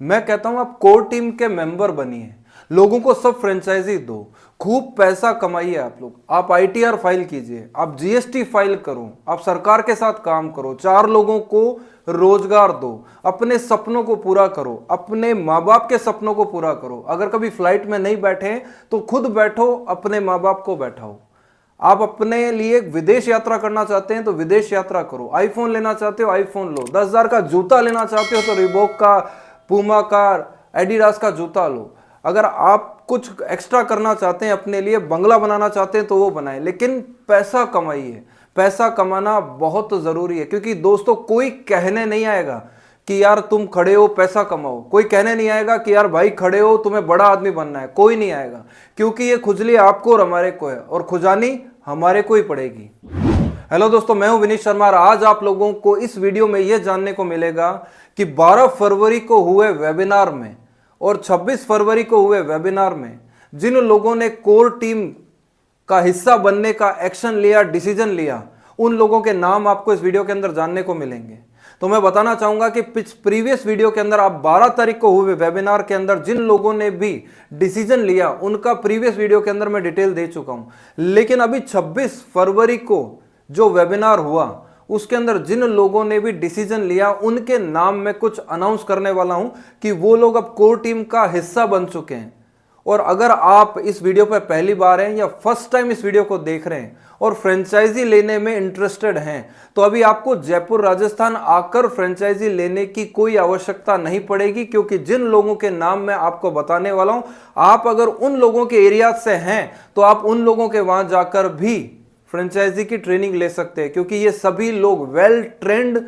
मैं कहता हूं आप कोर टीम के मेंबर बनिए, लोगों को सब फ्रेंचाइजी दो, खूब पैसा कमाइए। आप लोग, आप आईटीआर फाइल कीजिए, आप जीएसटी फाइल करो, आप सरकार के साथ काम करो, 4 लोगों को रोजगार दो, अपने सपनों को पूरा करो, अपने माँ बाप के सपनों को पूरा करो। अगर कभी फ्लाइट में नहीं बैठे तो खुद बैठो, अपने माँ बाप को बैठाओ। आप अपने लिए विदेश यात्रा करना चाहते हैं तो विदेश यात्रा करो, आईफोन लेना चाहते हो आईफोन लो, 10,000 का जूता लेना चाहते हो तो रिबॉक का, पूमा का, एडिडास का जूता लो। अगर आप कुछ एक्स्ट्रा करना चाहते हैं अपने लिए, बंगला बनाना चाहते हैं तो वो बनाएं, लेकिन पैसा कमाइए। पैसा कमाना बहुत जरूरी है, क्योंकि दोस्तों कोई कहने नहीं आएगा कि यार तुम खड़े हो पैसा कमाओ, कोई कहने नहीं आएगा कि यार भाई खड़े हो तुम्हें बड़ा आदमी बनना है, कोई नहीं आएगा, क्योंकि ये खुजली आपको और हमारे को है और खुजानी हमारे को ही पड़ेगी। हेलो दोस्तों, मैं हूं विनीत शर्मा और आज आप लोगों को इस वीडियो में यह जानने को मिलेगा कि 12 फरवरी को हुए वेबिनार में और 26 फरवरी को हुए वेबिनार में जिन लोगों ने कोर टीम का हिस्सा बनने का एक्शन लिया, डिसीजन लिया, उन लोगों के नाम आपको इस वीडियो के अंदर जानने को मिलेंगे। तो मैं बताना चाहूंगा कि प्रीवियस वीडियो के अंदर आप 12 तारीख को हुए वेबिनार के अंदर जिन लोगों ने भी डिसीजन लिया उनका प्रीवियस वीडियो के अंदर मैं डिटेल दे चुका हूं, लेकिन अभी 26 फरवरी को जो वेबिनार हुआ उसके अंदर जिन लोगों ने भी डिसीजन लिया उनके नाम में कुछ अनाउंस करने वाला हूं कि वो लोग अब कोर टीम का हिस्सा बन चुके हैं। और अगर आप इस वीडियो पर पहली बार हैं या फर्स्ट टाइम इस वीडियो को देख रहे हैं और फ्रेंचाइजी लेने में इंटरेस्टेड हैं, तो अभी आपको जयपुर राजस्थान आकर फ्रेंचाइजी लेने की कोई आवश्यकता नहीं पड़ेगी, क्योंकि जिन लोगों के नाम मैं आपको बताने वाला हूं, आप अगर उन लोगों के एरिया से हैं तो आप उन लोगों के वहां जाकर भी फ्रेंचाइजी की ट्रेनिंग ले सकते हैं, क्योंकि ये सभी लोग वेल ट्रेंड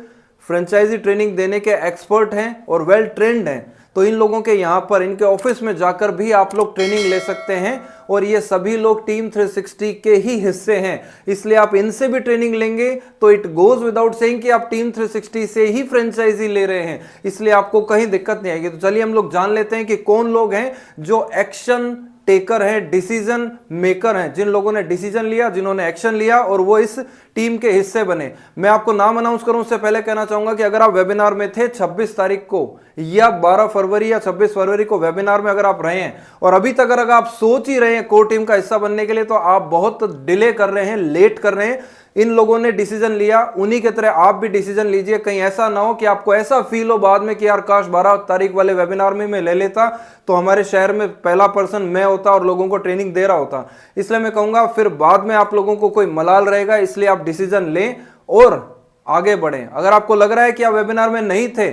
फ्रेंचाइजी ट्रेनिंग देने के एक्सपर्ट हैं और वेल ट्रेंड हैं। तो इन लोगों के यहाँ पर इनके ऑफिस में जाकर भी आप लोग ट्रेनिंग ले सकते हैं और ये सभी लोग टीम 360 के ही हिस्से हैं, इसलिए आप इनसे भी ट्रेनिंग लेंगे तो इट गोज विदाउट सेइंग कि आप टीम 360 से ही फ्रेंचाइजी ले रहे हैं, इसलिए आपको कहीं दिक्कत नहीं आएगी। तो चलिए हम लोग जान लेते हैं कि कौन लोग हैं जो एक्शन टेकर है, डिसीजन मेकर हैं, जिन लोगों ने डिसीजन लिया, जिन्होंने एक्शन लिया और वो इस टीम के हिस्से बने। मैं आपको नाम अनाउंस करूं उससे पहले कहना चाहूंगा कि अगर आप वेबिनार में थे 26 तारीख को या 12 फरवरी या 26 फरवरी को वेबिनार में अगर आप रहे हैं और अभी तक अगर आप सोच ही रहे हैं कोर टीम का हिस्सा बनने के लिए, तो आप बहुत डिले कर रहे हैं, लेट कर रहे हैं। इन लोगों ने डिसीजन लिया, उन्हीं की तरह आप भी डिसीजन लीजिए। कहीं ऐसा ना हो कि आपको ऐसा फील हो बाद में कि यार काश 12 तारीख वाले वेबिनार में मैं ले लेता तो हमारे शहर में पहला पर्सन मैं होता और लोगों को ट्रेनिंग दे रहा होता। इसलिए मैं कहूंगा फिर बाद में आप लोगों को कोई मलाल रहेगा, इसलिए आप डिसीजन लें और आगे बढ़ें। अगर आपको लग रहा है कि आप वेबिनार में नहीं थे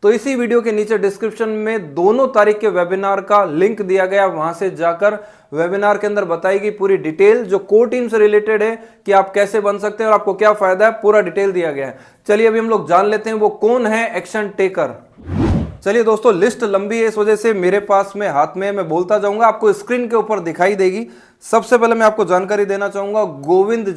तो इसी वीडियो के नीचे डिस्क्रिप्शन में दोनों तारीख के वेबिनार का लिंक दिया गया, वहां से जाकर वेबिनार के अंदर बताई गई पूरी डिटेल जो कोर टीम से रिलेटेड है कि आप कैसे बन सकते हैं और आपको क्या फायदा है, पूरा डिटेल दिया गया है। चलिए अभी हम लोग जान लेते हैं वो कौन है एक्शन टेकर। चलिए दोस्तों, लिस्ट लंबी है, इस वजह से मेरे पास में हाथ में मैं बोलता जाऊंगा, आपको स्क्रीन के ऊपर दिखाई देगी। सबसे पहले मैं आपको जानकारी देना चाहूंगा गोविंद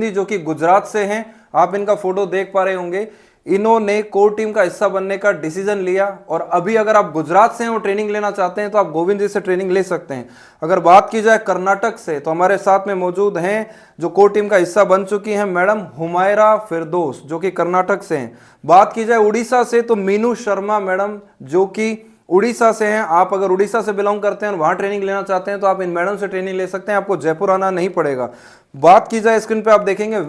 जी जो कि गुजरात से हैं, आप इनका फोटो देख पा रहे होंगे। इन्होंने कोर टीम का हिस्सा बनने का डिसीजन लिया और अभी अगर आप गुजरात से हैं और ट्रेनिंग लेना चाहते हैं तो आप गोविंद जी से ट्रेनिंग ले सकते हैं। अगर बात की जाए कर्नाटक से तो हमारे साथ में मौजूद हैं जो कोर टीम का हिस्सा बन चुकी हैं मैडम हुमायरा फिरदौस जो कि कर्नाटक से हैं। बात की जाए उड़ीसा से तो मीनू शर्मा मैडम जो कि उड़ीसा से हैं। आप अगर उड़ीसा से बिलोंग करते हैं और वहां ट्रेनिंग लेना चाहते हैं तो आप इन मैडम से ट्रेनिंग ले सकते हैं, आपको जयपुर आना नहीं पड़ेगा। बात की जाए स्क्रीन पे आप देखेंगे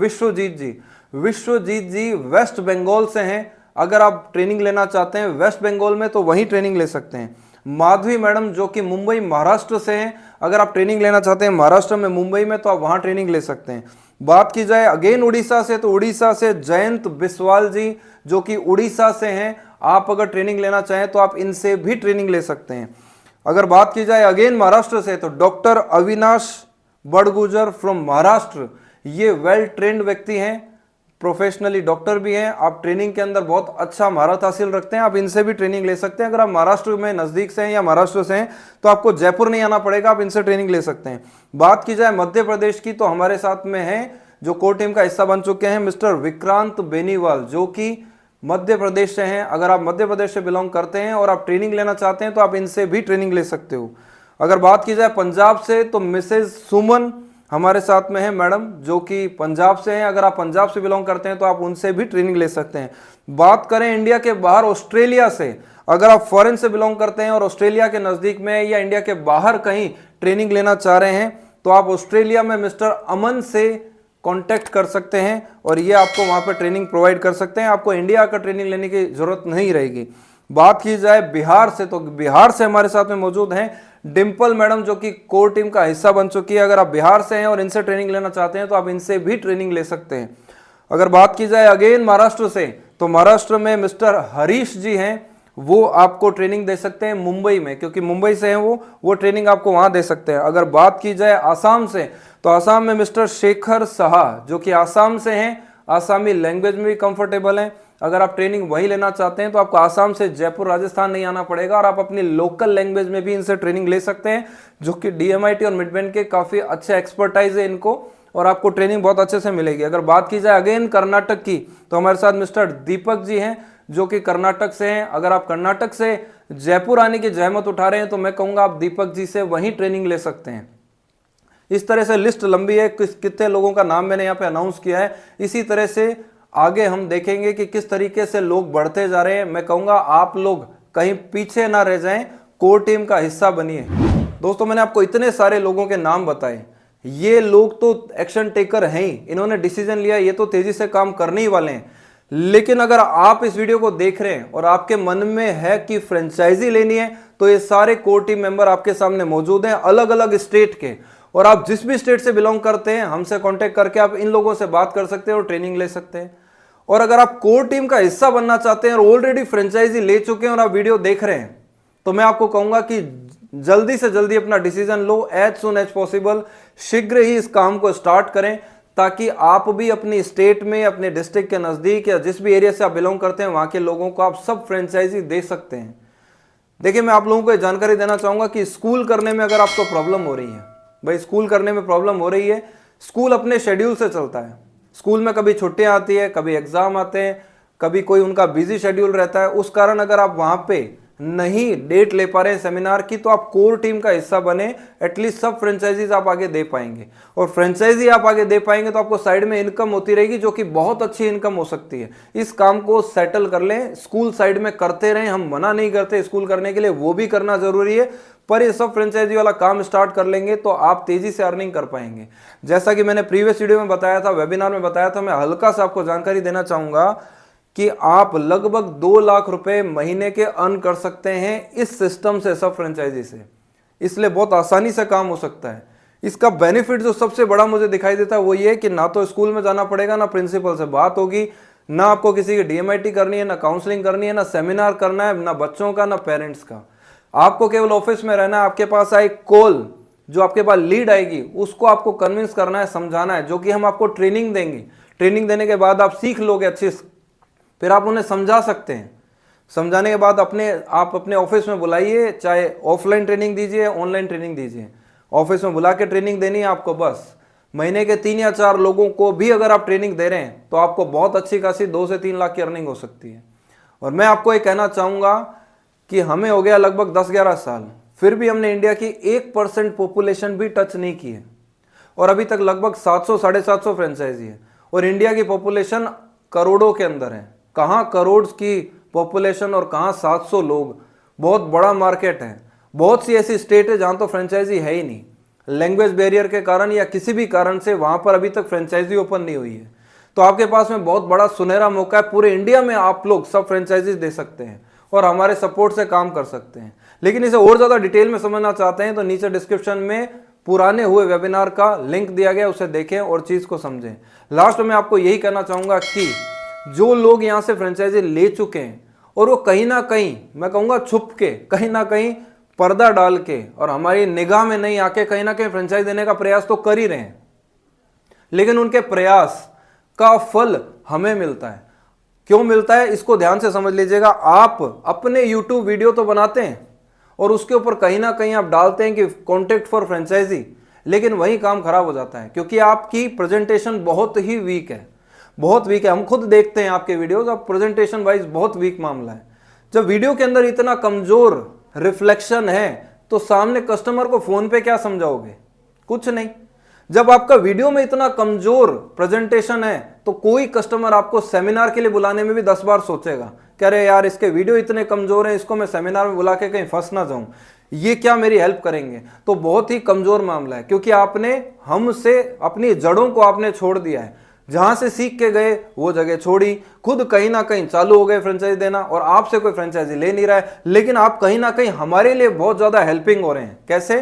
विश्वजीत जी वेस्ट बंगाल से हैं। अगर आप ट्रेनिंग लेना चाहते हैं वेस्ट बंगाल में तो वहीं ट्रेनिंग ले सकते हैं। माधवी मैडम जो कि मुंबई महाराष्ट्र से हैं, अगर आप ट्रेनिंग लेना चाहते हैं महाराष्ट्र में मुंबई में तो आप वहां ट्रेनिंग ले सकते हैं। बात की जाए अगेन उड़ीसा से तो उड़ीसा से जयंत बिस्वाल जी जो कि उड़ीसा से हैं, आप अगर ट्रेनिंग लेना चाहें तो आप इनसे भी ट्रेनिंग ले सकते हैं। अगर बात की जाए अगेन महाराष्ट्र से तो डॉक्टर अविनाश बड़गुजर फ्रॉम महाराष्ट्र, ये वेल ट्रेंड व्यक्ति हैं, प्रोफेशनली डॉक्टर भी हैं, आप ट्रेनिंग के अंदर बहुत अच्छा महारत हासिल रखते हैं, आप इनसे भी ट्रेनिंग ले सकते हैं। अगर आप महाराष्ट्र में नज़दीक से हैं या महाराष्ट्र से हैं तो आपको जयपुर नहीं आना पड़ेगा, आप इनसे ट्रेनिंग ले सकते हैं। बात की जाए मध्य प्रदेश की तो हमारे साथ में हैं जो कोर टीम का हिस्सा बन चुके हैं मिस्टर विक्रांत बेनीवाल जो कि मध्य प्रदेश से हैं। अगर आप मध्य प्रदेश से बिलोंग करते हैं और आप ट्रेनिंग लेना चाहते हैं तो आप इनसे भी ट्रेनिंग ले सकते हो। अगर बात की जाए पंजाब से तो मिसेज सुमन हमारे साथ में है मैडम जो कि पंजाब से हैं। अगर आप पंजाब से बिलोंग करते हैं तो आप उनसे भी ट्रेनिंग ले सकते हैं। बात करें इंडिया के बाहर ऑस्ट्रेलिया से, अगर आप फॉरेन से बिलोंग करते हैं और ऑस्ट्रेलिया के नज़दीक में या इंडिया के बाहर कहीं ट्रेनिंग लेना चाह रहे हैं तो आप ऑस्ट्रेलिया में मिस्टर अमन से कांटेक्ट कर सकते हैं और ये आपको वहाँ पर ट्रेनिंग प्रोवाइड कर सकते हैं। आपको इंडिया का ट्रेनिंग लेने की ज़रूरत नहीं रहेगी। बात की जाए बिहार से, तो बिहार से हमारे साथ में मौजूद हैं डिंपल मैडम, जो कि कोर टीम का हिस्सा बन चुकी है। अगर आप बिहार से हैं और इनसे ट्रेनिंग लेना चाहते हैं तो आप इनसे भी ट्रेनिंग ले सकते हैं। अगर बात की जाए अगेन महाराष्ट्र से, तो महाराष्ट्र में मिस्टर हरीश जी हैं, वो आपको ट्रेनिंग दे सकते हैं मुंबई में, क्योंकि मुंबई से हैं वो ट्रेनिंग आपको वहां दे सकते हैं। अगर बात की जाए आसाम से, तो आसाम में मिस्टर शेखर साहा, जो कि आसाम से हैं, आसामी लैंग्वेज में भी कंफर्टेबल हैं। अगर आप ट्रेनिंग वही लेना चाहते हैं तो आपको आसाम से जयपुर राजस्थान नहीं आना पड़ेगा और आप अपनी लोकल लैंग्वेज में भी इनसे ट्रेनिंग ले सकते हैं, जो कि DMIT और मिडबैंड के काफ़ी अच्छे एक्सपर्टाइज है इनको, और आपको ट्रेनिंग बहुत अच्छे से मिलेगी। अगर बात की जाए अगेन कर्नाटक की, तो हमारे साथ मिस्टर दीपक जी हैं, जो कि कर्नाटक से हैं। अगर आप कर्नाटक से जयपुर आने की जहमत उठा रहे हैं तो मैं कहूँगा आप दीपक जी से वहीं ट्रेनिंग ले सकते हैं। इस तरह से लिस्ट लंबी है, कितने लोगों का नाम मैंने यहाँ पे अनाउंस किया है। इसी तरह से आगे हम देखेंगे कि किस तरीके से लोग बढ़ते जा रहे हैं। मैं कहूँगा आप लोग कहीं पीछे ना रह जाएं, कोर टीम का हिस्सा बनिए। दोस्तों, मैंने आपको इतने सारे लोगों के नाम बताए, ये लोग तो एक्शन टेकर हैं ही, इन्होंने डिसीजन लिया, ये तो तेजी से काम करने ही वाले हैं। लेकिन अगर आप इस वीडियो को देख रहे हैं और आपके मन में है कि फ्रेंचाइजी लेनी है, तो ये सारे कोर टीम मेंबर आपके सामने मौजूद हैं, अलग अलग स्टेट के, और आप जिस भी स्टेट से बिलोंग करते हैं हमसे कांटेक्ट करके आप इन लोगों से बात कर सकते हैं और ट्रेनिंग ले सकते हैं। और अगर आप कोर टीम का हिस्सा बनना चाहते हैं और ऑलरेडी फ्रेंचाइजी ले चुके हैं और आप वीडियो देख रहे हैं, तो मैं आपको कहूंगा कि जल्दी से जल्दी अपना डिसीजन लो, एज सुन एज पॉसिबल, शीघ्र ही इस काम को स्टार्ट करें, ताकि आप भी अपनी स्टेट में, अपने डिस्ट्रिक्ट के नज़दीक या जिस भी एरिया से आप बिलोंग करते हैं वहाँ के लोगों को आप सब फ्रेंचाइजी दे सकते हैं। देखिए, मैं आप लोगों को जानकारी देना चाहूँगा कि स्कूल करने में अगर आपको प्रॉब्लम हो रही है, भाई स्कूल करने में प्रॉब्लम हो रही है, स्कूल अपने शेड्यूल से चलता है। स्कूल में कभी छुट्टियाँ आती है, कभी एग्ज़ाम आते हैं, कभी कोई उनका बिजी शेड्यूल रहता है, उस कारण अगर आप वहाँ पे नहीं डेट ले पा रहे हैं सेमिनार की, तो आप कोर टीम का हिस्सा बने, एटलीस्ट सब फ्रेंचाइजीज आप आगे दे पाएंगे। और फ्रेंचाइजी आप आगे दे पाएंगे तो आपको साइड में इनकम होती रहेगी, जो कि बहुत अच्छी इनकम हो सकती है। इस काम को सेटल कर लें, स्कूल साइड में करते रहें, हम मना नहीं करते स्कूल करने के लिए, वो भी करना जरूरी है, पर ये सब फ्रेंचाइजी वाला काम स्टार्ट कर लेंगे तो आप तेजी से अर्निंग कर पाएंगे। जैसा कि मैंने प्रीवियस वीडियो में बताया था, वेबिनार में बताया था, मैं हल्का सा आपको जानकारी देना चाहूंगा कि आप लगभग 2 लाख रुपए महीने के अर्न कर सकते हैं इस सिस्टम से, सब फ्रेंचाइजी से। इसलिए बहुत आसानी से काम हो सकता है। इसका बेनिफिट जो सबसे बड़ा मुझे दिखाई देता है वो ये कि ना तो स्कूल में जाना पड़ेगा, ना प्रिंसिपल से बात होगी, ना आपको किसी की DMIT करनी है, ना काउंसलिंग करनी है, ना सेमिनार करना है, ना बच्चों का, ना पेरेंट्स का। आपको केवल ऑफिस में रहना है, आपके पास आए कॉल, जो आपके पास लीड आएगी उसको आपको कन्विंस करना है, समझाना है, जो कि हम आपको ट्रेनिंग देंगे। ट्रेनिंग देने के बाद आप सीख लोगे अच्छे, फिर आप उन्हें समझा सकते हैं। समझाने के बाद आप अपने ऑफिस में बुलाइए, चाहे ऑफलाइन ट्रेनिंग दीजिए, ऑनलाइन ट्रेनिंग दीजिए, ऑफिस में बुला के ट्रेनिंग देनी है आपको। बस महीने के 3 या 4 लोगों को भी अगर आप ट्रेनिंग दे रहे हैं तो आपको बहुत अच्छी खासी 2 से 3 लाख की अर्निंग हो सकती है। और मैं आपको ये कहना चाहूँगा कि हमें हो गया लगभग 10-11 साल, फिर भी हमने इंडिया की 1% पॉपुलेशन भी टच नहीं की है, और अभी तक लगभग 700-750 फ्रेंचाइजी है, और इंडिया की पॉपुलेशन करोड़ों के अंदर है। कहाँ करोड़ की पॉपुलेशन और कहाँ 700 लोग, बहुत बड़ा मार्केट है। बहुत सी ऐसी स्टेट है जहाँ तो फ्रेंचाइजी है ही नहीं, लैंग्वेज बैरियर के कारण या किसी भी कारण से वहाँ पर अभी तक फ्रेंचाइजी ओपन नहीं हुई है। तो आपके पास में बहुत बड़ा सुनहरा मौका है, पूरे इंडिया में आप लोग सब फ्रेंचाइजीज दे सकते हैं और हमारे सपोर्ट से काम कर सकते हैं। लेकिन इसे और ज़्यादा डिटेल में समझना चाहते हैं तो नीचे डिस्क्रिप्शन में पुराने हुए वेबिनार का लिंक दिया गया, उसे देखें और चीज़ को समझें। लास्ट में मैं आपको यही कहना चाहूँगा कि जो लोग यहाँ से फ्रेंचाइजी ले चुके हैं और वो कहीं ना कहीं, मैं कहूँगा छुप के, कहीं ना कहीं पर्दा डाल के और हमारी निगाह में नहीं आके कहीं ना कहीं फ्रेंचाइज देने का प्रयास तो कर ही रहे हैं, लेकिन उनके प्रयास का फल हमें मिलता है। क्यों मिलता है इसको ध्यान से समझ लीजिएगा। आप अपने YouTube वीडियो तो बनाते हैं और उसके ऊपर कहीं ना कहीं आप डालते हैं कि कॉन्टेक्ट फॉर फ्रेंचाइजी, लेकिन वही काम खराब हो जाता है क्योंकि आपकी प्रेजेंटेशन बहुत ही वीक है, बहुत वीक है। हम खुद देखते हैं आपके वीडियोस, अब प्रेजेंटेशन वाइज बहुत वीक मामला है। जब वीडियो के अंदर इतना कमजोर रिफ्लेक्शन है तो सामने कस्टमर को फोन पे क्या समझाओगे? कुछ नहीं। जब आपका वीडियो में इतना कमजोर प्रेजेंटेशन है तो कोई कस्टमर आपको सेमिनार के लिए बुलाने में भी 10 बार सोचेगा कह रहे यार इसके वीडियो इतने कमजोर हैं, इसको मैं सेमिनार में बुला के कहीं फंस ना जाऊं, ये क्या मेरी हेल्प करेंगे? तो बहुत ही कमजोर मामला है, क्योंकि आपने हमसे अपनी जड़ों को आपने छोड़ दिया है। जहां से सीख के गए वो जगह छोड़ी, खुद कहीं ना कहीं चालू हो गए फ्रेंचाइजी देना, और आपसे कोई फ्रेंचाइजी ले नहीं रहा है, लेकिन आप कहीं ना कहीं हमारे लिए बहुत ज्यादा हेल्पिंग हो रहे हैं। कैसे?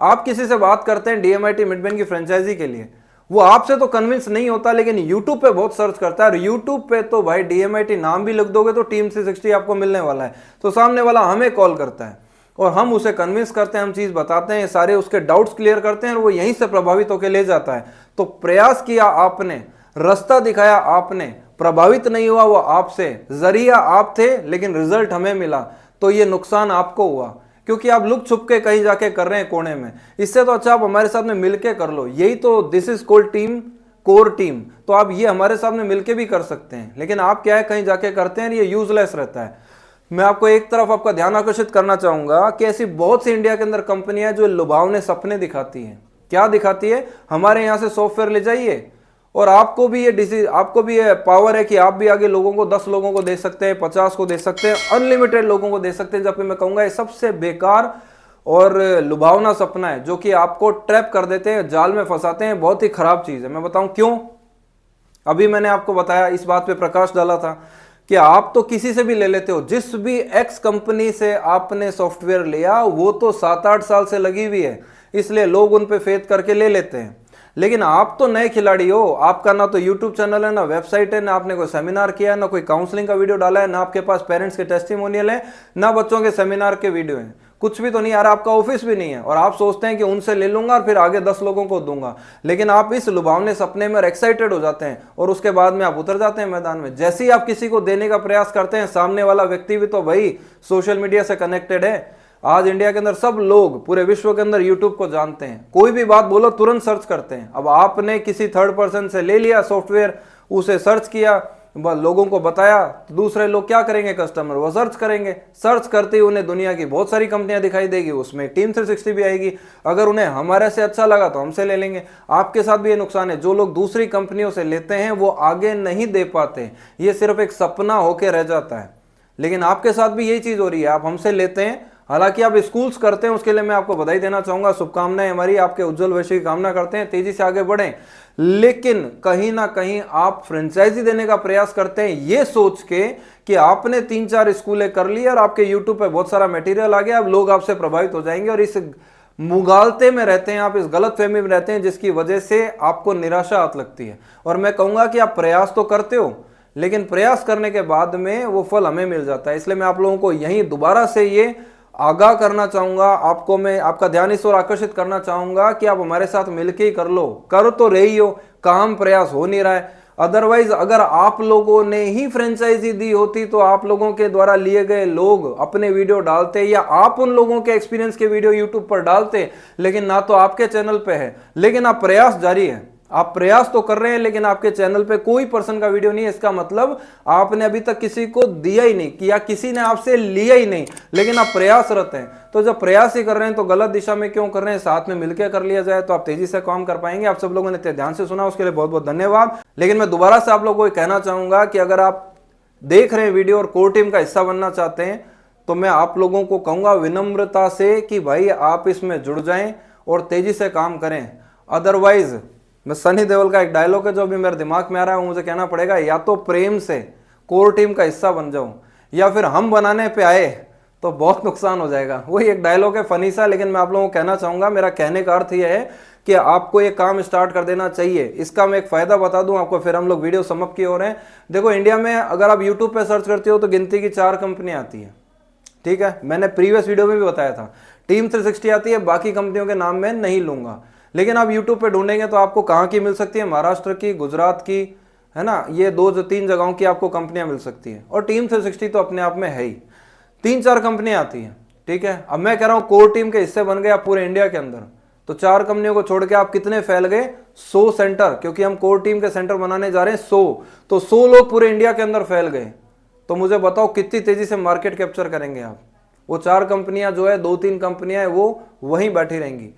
आप किसी से बात करते हैं DMIT मिडबेन की फ्रेंचाइजी के लिए, वो आपसे तो कन्विंस नहीं होता, लेकिन यूट्यूब पे बहुत सर्च करता है, और यूट्यूब पे तो भाई DMIT नाम भी लिख दोगे तो टीम 360 आपको मिलने वाला है। तो सामने वाला हमें कॉल करता है और हम उसे कन्विंस करते हैं, हम चीज बताते हैं, सारे उसके डाउट्स क्लियर करते हैं और वो यहीं से प्रभावित होकर ले जाता है। तो प्रयास किया आपने, रास्ता दिखाया आपने, प्रभावित नहीं हुआ वो आपसे, जरिया आप थे लेकिन रिजल्ट हमें मिला, तो ये नुकसान आपको हुआ, क्योंकि आप लुक छुप के कहीं जाके कर रहे हैं कोने में। इससे तो अच्छा आप हमारे साथ में मिलके कर लो, यही तो this is called team, core team. तो आप ये हमारे सामने मिलके भी कर सकते हैं, लेकिन आप क्या है कहीं जाके करते हैं, ये यूजलेस रहता है। मैं आपको एक तरफ आपका ध्यान आकर्षित करना चाहूंगा कि ऐसी बहुत सी इंडिया के अंदर कंपनियां जो लुभावने सपने दिखाती हैं। क्या दिखाती है? हमारे यहां से सॉफ्टवेयर ले जाइए और आपको भी ये पावर है कि आप भी आगे लोगों को 10 लोगों को दे सकते हैं, 50 को दे सकते हैं, अनलिमिटेड लोगों को दे सकते हैं। जबकि मैं कहूंगा ये सबसे बेकार और लुभावना सपना है, जो कि आपको ट्रैप कर देते हैं, जाल में फंसाते हैं। बहुत ही खराब चीज है। मैं बताऊं क्यों? अभी मैंने आपको बताया, इस बात पे प्रकाश डाला था कि आप तो किसी से भी ले लेते हो, जिस भी एक्स कंपनी से आपने सॉफ्टवेयर लिया वो तो 7-8 साल से लगी हुई है, इसलिए लोग उन पे फेथ करके ले लेते हैं। लेकिन आप तो नए खिलाड़ी हो, आपका ना तो यूट्यूब चैनल है, ना वेबसाइट है, ना आपने कोई सेमिनार किया है, ना कोई काउंसलिंग का वीडियो डाला है, ना आपके पास पेरेंट्स के टेस्टिमोनियल है, ना बच्चों के सेमिनार के वीडियो हैं, कुछ भी तो नहीं। यार आपका ऑफिस भी नहीं है और आप सोचते हैं कि उनसे ले लूंगा और फिर आगे 10 लोगों को दूंगा। लेकिन आप इस लुभावने सपने में एक्साइटेड हो जाते हैं और उसके बाद में आप उतर जाते हैं मैदान में। जैसे ही आप किसी को देने का प्रयास करते हैं, सामने वाला व्यक्ति भी तो भाई सोशल मीडिया से कनेक्टेड है। आज इंडिया के अंदर सब लोग पूरे विश्व के अंदर यूट्यूब को जानते हैं, कोई भी बात बोलो तुरंत सर्च करते हैं। अब आपने किसी थर्ड पर्सन से ले लिया सॉफ्टवेयर, उसे सर्च किया, लोगों को बताया, तो दूसरे लोग क्या करेंगे? कस्टमर वो सर्च करेंगे, सर्च करते ही उन्हें दुनिया की बहुत सारी कंपनियां दिखाई देगी, उसमें टीम 360 भी आएगी। अगर उन्हें हमारे से अच्छा लगा तो हमसे ले लेंगे। आपके साथ भी ये नुकसान है, जो लोग दूसरी कंपनियों से लेते हैं वो आगे नहीं दे पाते, ये सिर्फ एक सपना होके रह जाता है। लेकिन आपके साथ भी यही चीज हो रही है, आप हमसे लेते हैं, हालांकि आप स्कूल्स करते हैं, उसके लिए मैं आपको बधाई देना चाहूंगा, शुभकामनाएं हमारी, आपके उज्जवल भविष्य की कामना करते हैं, तेजी से आगे बढ़ें। लेकिन कहीं ना कहीं आप फ्रेंचाइजी देने का प्रयास करते हैं ये सोच के कि आपने 3-4 स्कूलें कर ली और आपके यूट्यूब पे बहुत सारा मटेरियल आ गया, अब लोग आपसे प्रभावित हो जाएंगे, और इस मुगालते में रहते हैं आप, इस गलत फहमी में रहते हैं, जिसकी वजह से आपको निराशा आत लगती है। और मैं कहूंगा कि आप प्रयास तो करते हो, लेकिन प्रयास करने के बाद में वो फल हमें मिल जाता है। इसलिए मैं आप लोगों को यही दोबारा से ये आगाह करना चाहूंगा, आपको मैं आपका ध्यान इस ओर आकर्षित करना चाहूंगा कि आप हमारे साथ मिलके ही कर लो। कर तो रही हो, काम प्रयास हो नहीं रहा है। अदरवाइज अगर आप लोगों ने ही फ्रेंचाइजी दी होती तो आप लोगों के द्वारा लिए गए लोग अपने वीडियो डालते, या आप उन लोगों के एक्सपीरियंस के वीडियो यूट्यूब पर डालते, लेकिन ना तो आपके चैनल पे है। लेकिन आप प्रयास जारी है, आप प्रयास तो कर रहे हैं, लेकिन आपके चैनल पे कोई पर्सन का वीडियो नहीं है। इसका मतलब आपने अभी तक किसी को दिया ही नहीं, या किसी ने आपसे लिया ही नहीं, लेकिन आप प्रयासरत हैं। तो जब प्रयास ही कर रहे हैं तो गलत दिशा में क्यों कर रहे हैं? साथ में मिलकर कर लिया जाए तो आप तेजी से काम कर पाएंगे। आप सब लोगों ने इतने ध्यान से सुना, उसके लिए बहुत बहुत धन्यवाद। लेकिन मैं दोबारा से आप लोगों को कहना चाहूंगा कि अगर आप देख रहे हैं वीडियो और कोर टीम का हिस्सा बनना चाहते हैं, तो मैं आप लोगों को कहूंगा विनम्रता से कि भाई आप इसमें जुड़ जाएं और तेजी से काम करें। अदरवाइज मैं सनी देओल का एक डायलॉग है जो अभी मेरे दिमाग में आ रहा है, मुझे कहना पड़ेगा, या तो प्रेम से कोर टीम का हिस्सा बन जाऊं, या फिर हम बनाने पे आए तो बहुत नुकसान हो जाएगा। वही एक डायलॉग है फनी सा, लेकिन मैं आप लोगों को कहना चाहूंगा, मेरा कहने का अर्थ यह है कि आपको ये काम स्टार्ट कर देना चाहिए। इसका मैं एक फायदा बता दूं आपको, फिर हम लोग वीडियो समाप्त की ओर हैं। देखो, इंडिया में अगर आप यूट्यूब पे सर्च करते हो तो गिनती की 4 कंपनियां आती है, ठीक है। मैंने प्रीवियस वीडियो में भी बताया था, टीम 360 आती है, बाकी कंपनियों के नाम मैं नहीं लूंगा। लेकिन आप YouTube पे ढूंढेंगे तो आपको कहाँ की मिल सकती है? महाराष्ट्र की, गुजरात की, है ना, ये 2-3 जगहों की आपको कंपनियां मिल सकती है। और टीम 360 तो अपने आप में है ही, 3-4 कंपनियां आती हैं, ठीक है। अब मैं कह रहा हूं कोर टीम के हिस्से बन गए आप पूरे इंडिया के अंदर, तो 4 कंपनियों को छोड़ के आप कितने फैल गए? 100 सेंटर, क्योंकि हम कोर टीम के सेंटर बनाने जा रहे हैं 100, तो 100 लोग पूरे इंडिया के अंदर फैल गए। तो मुझे बताओ कितनी तेजी से मार्केट कैप्चर करेंगे आप? वो 4 कंपनियां जो है, 2-3 कंपनियां है, वो वहीं बैठी रहेंगी।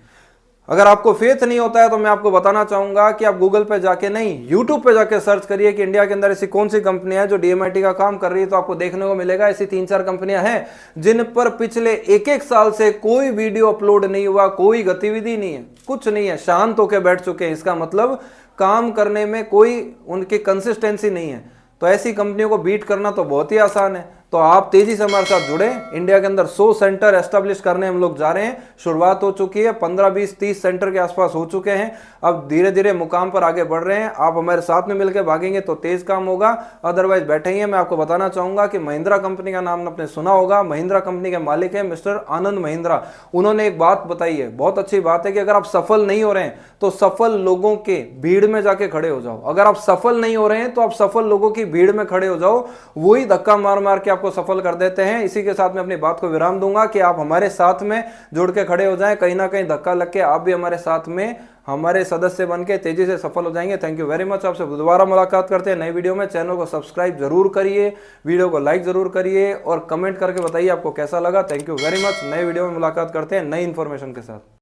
अगर आपको फेथ नहीं होता है तो मैं आपको बताना चाहूंगा कि आप गूगल पे जाके नहीं, यूट्यूब पे जाके सर्च करिए कि इंडिया के अंदर ऐसी कौन सी कंपनियां हैं जो डीएमआईटी का काम कर रही है, तो आपको देखने को मिलेगा ऐसी 3-4 कंपनियां हैं जिन पर पिछले एक साल से कोई वीडियो अपलोड नहीं हुआ, कोई गतिविधि नहीं है, कुछ नहीं है, शांत होकर बैठ चुके हैं। इसका मतलब काम करने में कोई उनकी कंसिस्टेंसी नहीं है। तो ऐसी कंपनियों को बीट करना तो बहुत ही आसान है। तो आप तेजी से हमारे साथ जुड़े। इंडिया के अंदर 100 सेंटर एस्टेब्लिश करने हम लोग जा रहे हैं। शुरुआत हो चुकी है, 15, 20, 30 सेंटर के आसपास हो चुके हैं। अब धीरे धीरे मुकाम पर आगे बढ़ रहे हैं। आप हमारे साथ में मिलकर भागेंगे तो तेज काम होगा, अदरवाइज बैठे ही हैं। मैं आपको बताना चाहूंगा कि महिंद्रा कंपनी का नाम आपने सुना होगा। महिंद्रा कंपनी के मालिक है मिस्टर आनंद महिंद्रा। उन्होंने एक बात बताई है, बहुत अच्छी बात है, कि अगर आप सफल नहीं हो रहे हैं तो सफल लोगों के भीड़ में जाके खड़े हो जाओ। अगर आप सफल नहीं हो रहे हैं तो आप सफल लोगों की भीड़ में खड़े हो जाओ, वही धक्का मार मार के आपको सफल कर देते हैं। इसी के साथ मैं अपनी बात को विराम दूंगा कि आप हमारे साथ में जुड़ के खड़े हो जाएं। कहीं ना कहीं धक्का लग के आप भी हमारे साथ में हमारे सदस्य बन के तेजी से सफल हो जाएंगे। Thank you very much. आपसे दोबारा मुलाकात करते हैं नई वीडियो में। चैनल को सब्सक्राइब जरूर करिए, वीडियो को लाइक जरूर करिए और कमेंट करके बताइए आपको कैसा लगा। Thank you very much. नई वीडियो में मुलाकात करते हैं नई इंफॉर्मेशन के साथ।